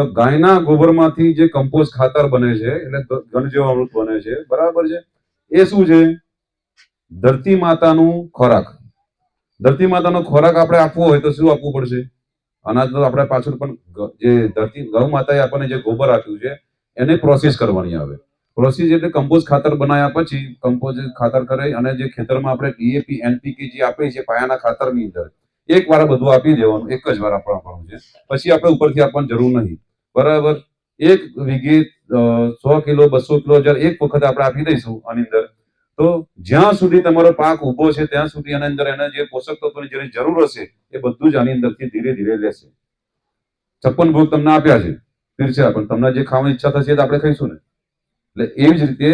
તો ગાયના ગોબરમાંથી જે કમ્પોસ્ટ ખાતર બને છે એટલે ઘનજીવામૃત બને છે, બરાબર છે. એ શું છે? ધરતી માતાનું ખોરાક. ધરતી માતાનો ખોરાક આપણે આપવો હોય તો શું આપવું પડશે? અનાજ તો આપણે પાછળ પણ જે ધરતી ગૌ માતાએ આપણને જે ગોબર આપ્યું છે એને પ્રોસેસ કરવાની આવે. પ્રોસેસ એટલે કમ્પોસ્ટ ખાતર બનાવ્યા પછી કમ્પોસ્ટ ખાતર કરે અને જે ખેતરમાં આપણે ડીએપી એનપીકે જે આપીએ છીએ પાયાના ખાતરની અંદર એક વાર બધું આપી દેવાનું, એક જ વાર આપવાનું છે. પછી આપણે ઉપરથી આપવાની જરૂર નહીં, બરાબર. એક વીઘે 100 કિલો 200 કિલો એક વખત આપણે આપી દઈશું આની અંદર, તો જ્યાં સુધી તમારો પાક ઉભો છે ત્યાં સુધી આની અંદર એને જે પોષક તત્વોની જેની જરૂર હશે એ બધું જ આની અંદરથી ધીરે ધીરે લેશે. 56 ભોગ તમને આપ્યા છે, પીરસે પણ તમને જે ખાવાની ઈચ્છા થશે એ આપણે ખાઈશું ને. એટલે એવી જ રીતે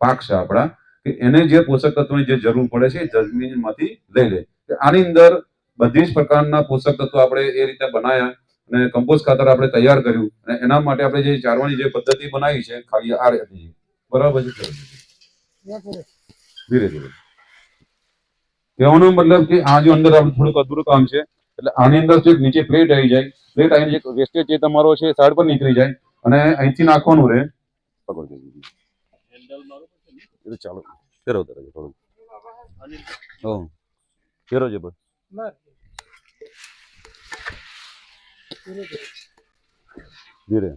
પાક છે આપણા કે એને જે પોષક તત્વોની જે જરૂર પડે છે એ જમીનમાંથી લઈ લે. આની અંદર બધી જ પ્રકારના પોષક તત્વો આપણે એ રીતે બનાવ્યા અને કમ્પોસ્ટ ખાતર આપણે તૈયાર કર્યું અને એના માટે આપણે જે ચારવાની જે પદ્ધતિ બનાવી છે ખાલી આ હતી, બરાબર છે. ધીરે ધીરે કહેવાનો મતલબ કે આ જો અંદર આપણે થોડુંક અધૂરું કામ છે એટલે આની અંદર જે નીચે પ્લેટ આવી જાય, પ્લેટ આવીને જે વેસ્ટેજ જે તમારો છે સાઈડ પર નીકળી જાય અને અહીંથી નાખવાનું રહે. ચાલો ફેરવતા રહેજો થોડું. ફેરવજો બસ. ધીરે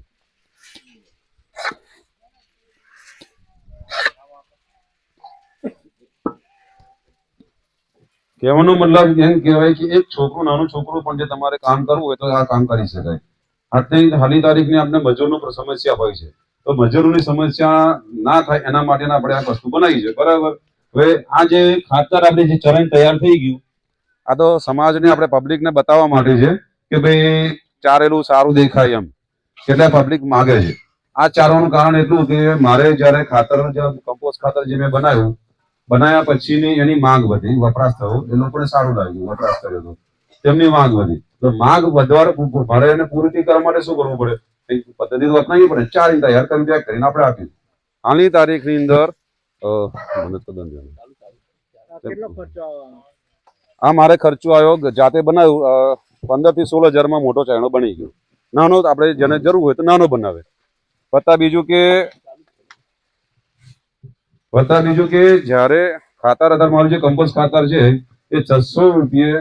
કહેવાનો મતલબ એમ કહેવાય કે એક છોકરું, નાનું છોકરું પણ જે તમારે કામ કરવું હોય તો આ કામ કરી શકાય. આજની હાલી તારીખની આપણે મજૂરનો સમસ્યા હોય છે, તો મજૂરોની સમસ્યા ના થાય એના માટે આપણે આ વસ્તુ બનાવી છે, બરાબર. હવે આ જે ખાતર આપણે જે ચરણ તૈયાર થઈ ગયું, આ તો સમાજને આપણે પબ્લિકને બતાવવા માટે છે કે ભાઈ ચારેલું સારું દેખાય એમ, એટલે પબ્લિક માગે છે. આ ચારવાનું કારણ એટલું કે મારે જયારે ખાતર કમ્પોસ્ટ ખાતર જે મેં બનાવ્યા પછીની એની માંગ વધી, વપરાશ થયો, એ લોકોને સારું લાગ્યું, વપરાશ કર્યો તો તેમની માંગ વધી. તો માંગ વધવા મારે એને પૂરી કરવા માટે શું કરવું પડે? પદ્ધતિ તો અપનાવવી પડે. 4 ઇંચ તૈયાર કરીને પેક કરીને આપણે આપ્યું. હાલની તારીખની અંદર આ મારે ખર્ચો આવ્યો, જાતે બનાવ્યું 15 થી 16 હજારમાં મોટો ચાયણો બની ગયો. નાનો આપણે જેને જરૂર હોય તો નાનો બનાવે. પતા બીજું કે જયારે ખાતર અત્યારે મારું જે કમ્પોસ્ટ ખાતર છે એ 600 રૂપિયે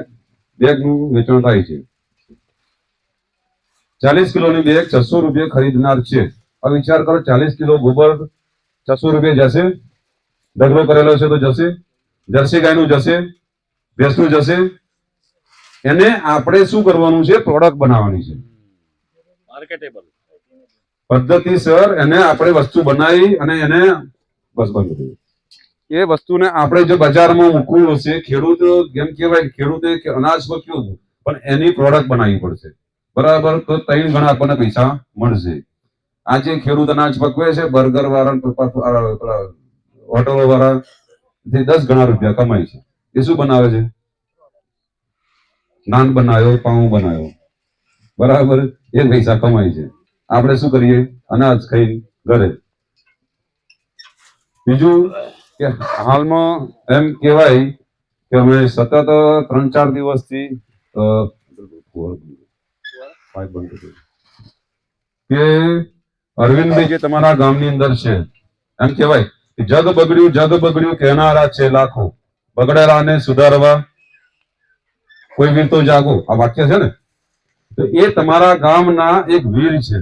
બેગનું વેચાણ થાય છે. 40 કિલોની બેગ 600 રૂપિયે ખરીદનાર છે. હવે વિચાર કરો, 40 કિલો ગોબર 600 રૂપિયે જશે? ઢગલો કરેલો છે તો જશે? જર્સી ગાયનું જશે? ભેંસનું જશે? એને આપણે શું કરવાનું છે? પ્રોડક્ટ બનાવવાની છે, માર્કેટેબલ પદ્ધતિસર. એને આપણે વસ્તુ બનાવી અને એને બસ બંધ કરી. એ વસ્તુને આપણે જો બજારમાં મૂકવું હશે, ખેડૂત એમ કહેવાય ખેડૂતે અનાજ પક્યું પણ એની પ્રોડક્ટ બનાવવી પડશે, બરાબર. તો 3 ગણા આપણને પૈસા મળશે. આજે ખેડૂત અનાજ પકવે છે, બર્ગર વાળા હોટલો વાળા 10 ગણા રૂપિયા કમાય છે. એ શું બનાવે છે? નાન બનાવ્યો, પાઉં બનાવ્યો, બરાબર. એ પૈસા કમાય છે. આપણે શું કરીએ? અનાજ ખાઈ ઘરે. બીજું કે હાલમાં એમ કહેવાય કે અમે સતત 3-4 દિવસથી કે અરવિંદભાઈ જે તમારા ગામની અંદર છે, એમ કહેવાય કે જગ બગડ્યું કહેનારા છે લાખો, બગડેલાને સુધારવા કોઈ વીર તો જાગો. આ વાક્ય છે ને, તો એ તમારા ગામના એક વીર છે.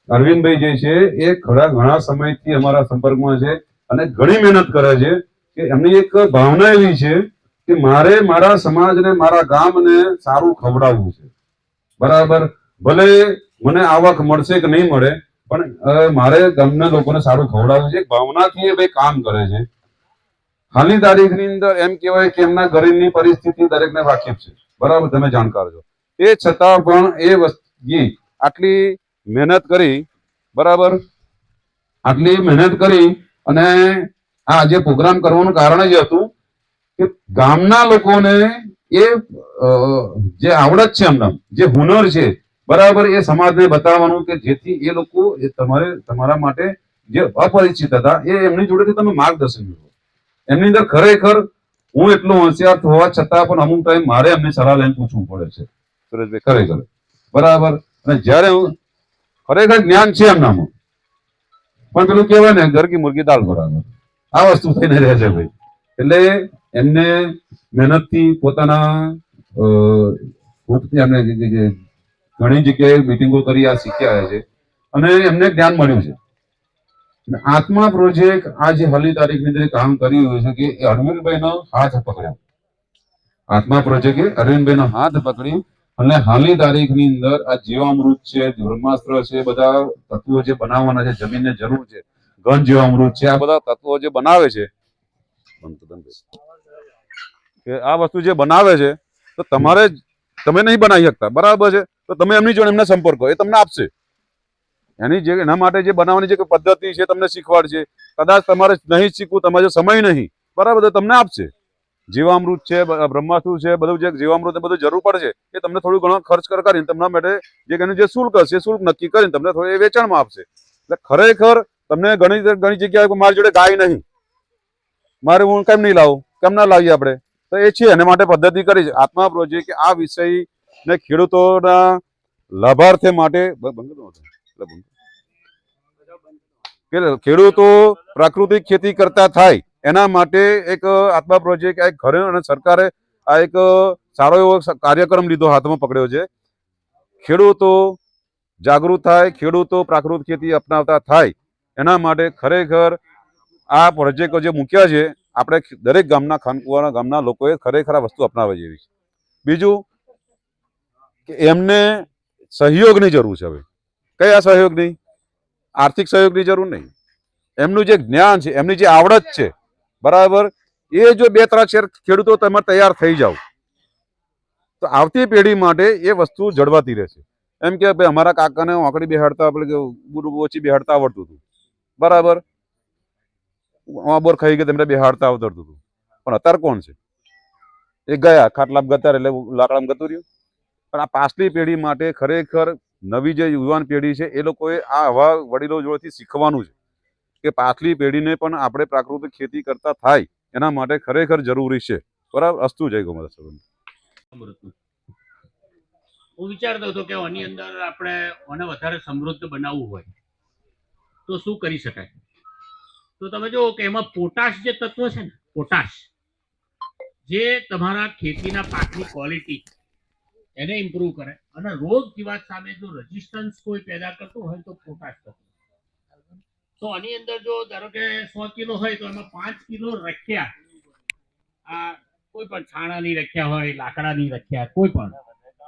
અરવિંદભાઈ જે છે એ ઘણા સમયથી અમારા સંપર્કમાં છે અને ઘણી મહેનત કરે છે કે એમની એક ભાવના એવી છે કે મારે મારા સમાજને, મારા ગામને સારું ખવડાવવું છે, બરાબર. ભલે મને આવક મળશે કે નહીં મળે પણ મારે ગામના લોકોને સારું ખવડાવવું છે. ભાવનાથી એ ભાઈ કામ કરે છે. હાલની તારીખની અંદર એમ કહેવાય કે એમના ઘરની પરિસ્થિતિ દરેકને વાકેફ છે, બરાબર. તમે જાણકાર છો. એ છતાં પણ એ વસ્તુ આટલી મહેનત કરી, બરાબર. આટલી મહેનત કરી અને આ જે પ્રોગ્રામ કરવાનું કારણ જ હતું કે ગામના લોકોને એ જે આવડત છે, એમના જે હુનર છે, બરાબર, એ સમાજને બતાવવાનું કે જેથી એ લોકો તમારા માટે જે અપરિચિત હતા એ એમની જોડેથી તમે માર્ગદર્શન મેળવો. એમની અંદર ખરેખર હું એટલો હોશિયાર હોવા છતાં પણ અમુક ટાઈમ મારે એમની સલાહ લઈને પૂછવું પડે છે, સુરેશભાઈ, ખરેખર, બરાબર. અને જયારે ખરેખર જ્ઞાન છે એમનામાં, પણ પેલું કહેવાય ને ઘર કી મુર્ગી દાળ બરાબર, આ વસ્તુ થઈને રહે છે ભાઈ. એટલે એમને મહેનતથી પોતાના એમને ઘણી જગ્યાએ મિટિંગો કરી આ શીખ્યા આવ્યા છે અને એમને જ્ઞાન મળ્યું છે. આત્મા પ્રોજેક્ટ આ જે હાલની તારીખની અંદર કામ કરી રહ્યું છે કે અરવિંદભાઈનો હાથ પકડ્યો. આત્મા પ્રોજેક્ટે અરવિંદભાઈનો હાથ પકડી અને હાલની તારીખની અંદર આ જીવામૃત છે, બ્રહ્માસ્ત્ર છે, બધા તત્વો જે બનાવવાના છે, જમીનને જરૂર છે, ઘન જીવામૃત છે, આ બધા તત્વો જે બનાવે છે કે આ વસ્તુ જે બનાવે છે તો તમારે તમે નહીં બનાવી શકતા, બરાબર છે, તો તમે એમની જોડે એમને સંપર્ક કરો, એ તમને આપશે. એની જે એના માટે જે બનાવવાની જે પદ્ધતિ છે તમને શીખવાડશે. કદાચ તમારે નહીં શીખવું, તમારે સમય નહીં, બરાબર, તો તમને આપશે. જીવામૃત છે, બ્રહ્માસ્ત્ર છે, બધું જે જીવામૃત બધું જરૂર પડશે એ તમને થોડું ઘણો ખર્ચ કરીને તમને માટે જે શુલ્ક હશે શુલ્ક નક્કી કરીને તમને થોડું વેચાણમાં આપશે. એટલે ખરેખર તમને ઘણી જગ્યાએ મારી જોડે ગાય નહીં, મારે હું કેમ નહીં લાવું, કેમ ના લાવીએ આપણે, તો એ છે એના માટે પદ્ધતિ કરી છે આત્મા પ્રોજેક્ટ કે આ વિષય ને ખેડૂતોના લાભાર્થે માટે ખેડૂતો પ્રાકૃતિક ખેતી કરતા થાય એના માટે એક આત્મા પ્રોજેક્ટ એક ઘરે અને સરકારે આ એક સારો એવો કાર્યક્રમ લીધો, હાથમાં પકડ્યો છે. ખેડૂતો જાગૃત થાય, ખેડૂતો પ્રાકૃતિક ખેતી અપનાવતા થાય એના માટે ખરેખર આ પ્રોજેક્ટો જે મૂક્યા છે આપણે દરેક ગામના ખાનકુવાના ગામના લોકોએ ખરેખર આ વસ્તુ અપનાવવા જેવી છે. બીજું કે એમને સહયોગની જરૂર છે. હવે કયા સહયોગની? આર્થિક સહયોગની જરૂર નહીં, એમનું જે જ્ઞાન છે, એમની જે આવડત છે, બરાબર, એ જો 2-3 શેર ખેડૂતો તમે તૈયાર થઈ જાવ તો આવતી પેઢી માટે એ વસ્તુ જળવાતી રહેશે. એમ કે ભાઈ અમારા કાકાને ઓકડી બેહાડતા ઓછી બેહાડતા આવડતું હતું, બરાબર, બોર ખાઈ ગયા તેમને બેહાડતા આવડતું હતું, પણ અત્યારે કોણ છે? એ ગયા ખાટલામ ગતા એટલે લાકડામાં ગતું રહ્યું. પણ આ પાછલી પેઢી માટે ખરેખર નવી જે યુવાન પેઢી છે એ લોકોએ આ આવા વડીલો જોડેથી શીખવાનું છે કે પાછલી પેઢીને પણ આપણે પ્રાકૃતિક ખેતી કરતા થાય એના માટે ખરેખર જરૂરી છે. બરાબર. અસ્તુ જય ગૌ માતા. હું વિચારતો હતો કે આની અંદર આપણે આને વધારે સમૃદ્ધ બનાવવું હોય તો શું કરી શકાય? તો તમે જો કે એમાં પોટાશ જે તત્વ છે ને, પોટાશ જે તમારા ખેતીના પાકની ક્વોલિટી એને ઇમ્પ્રૂવ કરે અને રોગ જીવાત સામે જો રેઝિસ્ટન્સ કોઈ પેદા કરતું હોય તો પોટાશ તત્વ. તો આની અંદર જો ધારો કે 100 કિલો હોય તો એમાં 5 કિલો રખ્યા, આ કોઈ પણ છાણાની રખ્યા હોય, લાકડાની રખ્યા, કોઈ પણ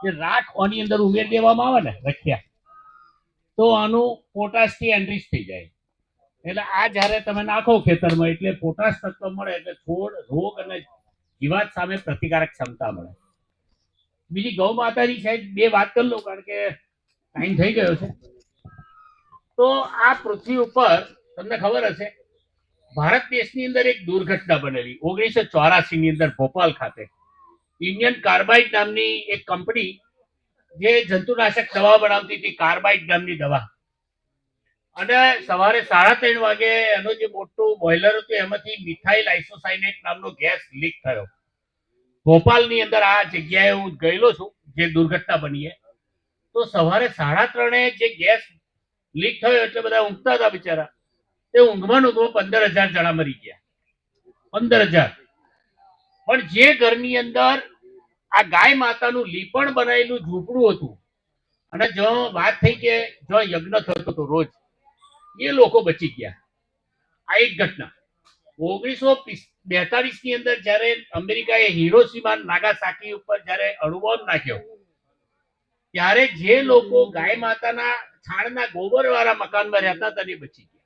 જે રાખ આની અંદર ઉમેર દેવામાં આવે ને રખ્યા, તો આનું પોટાશ થી એનરીચ થઈ જાય. એટલે આ જ્યારે તમે નાખો ખેતરમાં એટલે પોટાશ તત્વ મળે એટલે છોડ રોગ અને જીવાત સામે પ્રતિકારક ક્ષમતા મળે. બીજી ગૌ માતાની સાહેબ 2 વાત કરી લઉં કારણ કે ટાઈમ થઈ ગયો છે. તો આ પૃથ્વી ઉપર તમને ખબર હશે ભારત દેશની અંદર એક દુર્ઘટના બનેલી 1984 ની અંદર ભોપાલ ખાતે. ઇન્ડિયન કાર્બાઇડ નામની એક કંપની જે જંતુનાશક દવા બનાવતી હતી, કાર્બાઇડ નામની દવા, અને સવારે 3:30 વાગે એનો જે મોટું બોઇલર હતું એમાંથી મિથાઇલ આઇસોસાયનેટ નામનો ગેસ લીક થયો ભોપાલની અંદર. આ જગ્યાએ હું ગયેલો છું જે દુર્ઘટના બની. તો સવારે 3:30 જે ગેસ લીક થયો એટલે બધા ઊંઘતા હતા બિચારા, તે ઊંઘમાં 15,000 જણા મરી ગયા. 15,000. પણ જે ઘરની અંદર આ ગાય માતાનું લીપણ બનાવેલું ઝૂંપડું હતું અને જો વાત થઈ કે જો યજ્ઞ થતો હતો રોજ, એ લોકો બચી ગયા. આ એક ઘટના. 1942 ની અંદર જયારે અમેરિકાએ હિરોશીમા નાગાસાકી ઉપર જયારે અણુબોમ્બ નાખ્યો ત્યારે જે લોકો ગાય માતાના છાણના ગોબર વાળા મકાનમાં રહેતા હતા એ બચી ગયા.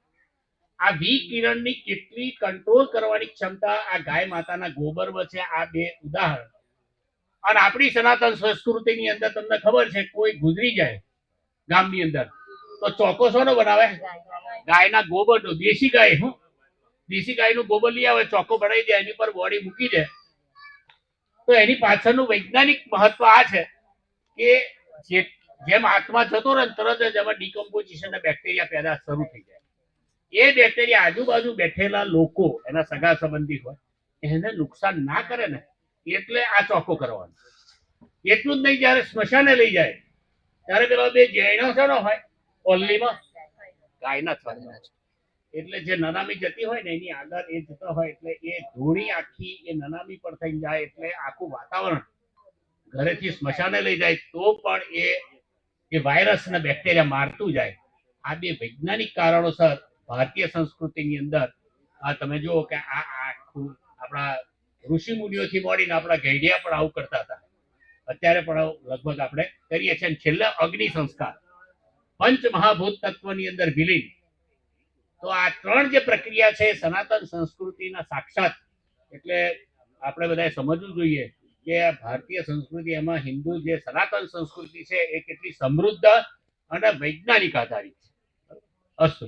આ વિકિરણની કેટલી કંટ્રોલ કરવાની ક્ષમતા આ ગાય માતાના ગોબરમાં છે. આ 2 ઉદાહરણ. અને આપણી સનાતન સંસ્કૃતિની અંદર તમને ખબર છે કોઈ ગુજરી જાય ગામની અંદર તો ચોકો શોનો બનાવે? ગાયના ગોબરનો. દેશી ગાય, હું દેશી ગાયનું ગોબર લઈ આવે, ચોકો બનાવી દે, એની પર બોડી મૂકી દે. તો એની પાછળનું વૈજ્ઞાનિક મહત્વ આ છે કે જેમ આત્મા જતો રહે તરત જ એમાં ડિકમ્પોઝિશન બેક્ટેરિયા પેદા શરૂ થઈ જાય. એ બેક્ટેરિયા આજુબાજુ બેઠેલા લોકો, એના સગા સંબંધી હોય, એને નુકસાન ના કરે ને એટલે આ ચોખ્ખો કરવાનો. એટલું જ નહીં, જયારે સ્મશાને લઈ જાય ત્યારે પેલા 2 જૈનો છે ને હોય ઓનલીમાં ગાયના થડમાં. એટલે જે નનામી જતી હોય ને એની આગળ એ જતો હોય એટલે એ ધૂળી આખી એ નનામી પર થઈને જાય એટલે આખું વાતાવરણ ઘરેથી સ્મશાને લઈ જાય તો પણ એ વાયરસ ને બેક્ટેરિયા મારતું જાય. આ બે વૈજ્ઞાનિક કારણોસર ભારતીય સંસ્કૃતિની અંદર આ તમે જુઓ કે આ આખું આપણા ઋષિ મુનિઓથી મળીને આપણા ઘેડિયા પણ આવું કરતા હતા. અત્યારે પણ લગભગ આપણે કરીએ છીએ. અને છેલ્લે અગ્નિ સંસ્કાર પંચ મહાભૂત તત્વની અંદર વિલીન. તો આ ત્રણ જે પ્રક્રિયા છે એ સનાતન સંસ્કૃતિના સાક્ષાત. એટલે આપણે બધાએ સમજવું જોઈએ કે આ ભારતીય સંસ્કૃતિ એમાં હિન્દુ જે સનાતન સંસ્કૃતિ છે એ કેટલી સમૃદ્ધ અને વૈજ્ઞાનિક આધારિત છે. અસ્તુ.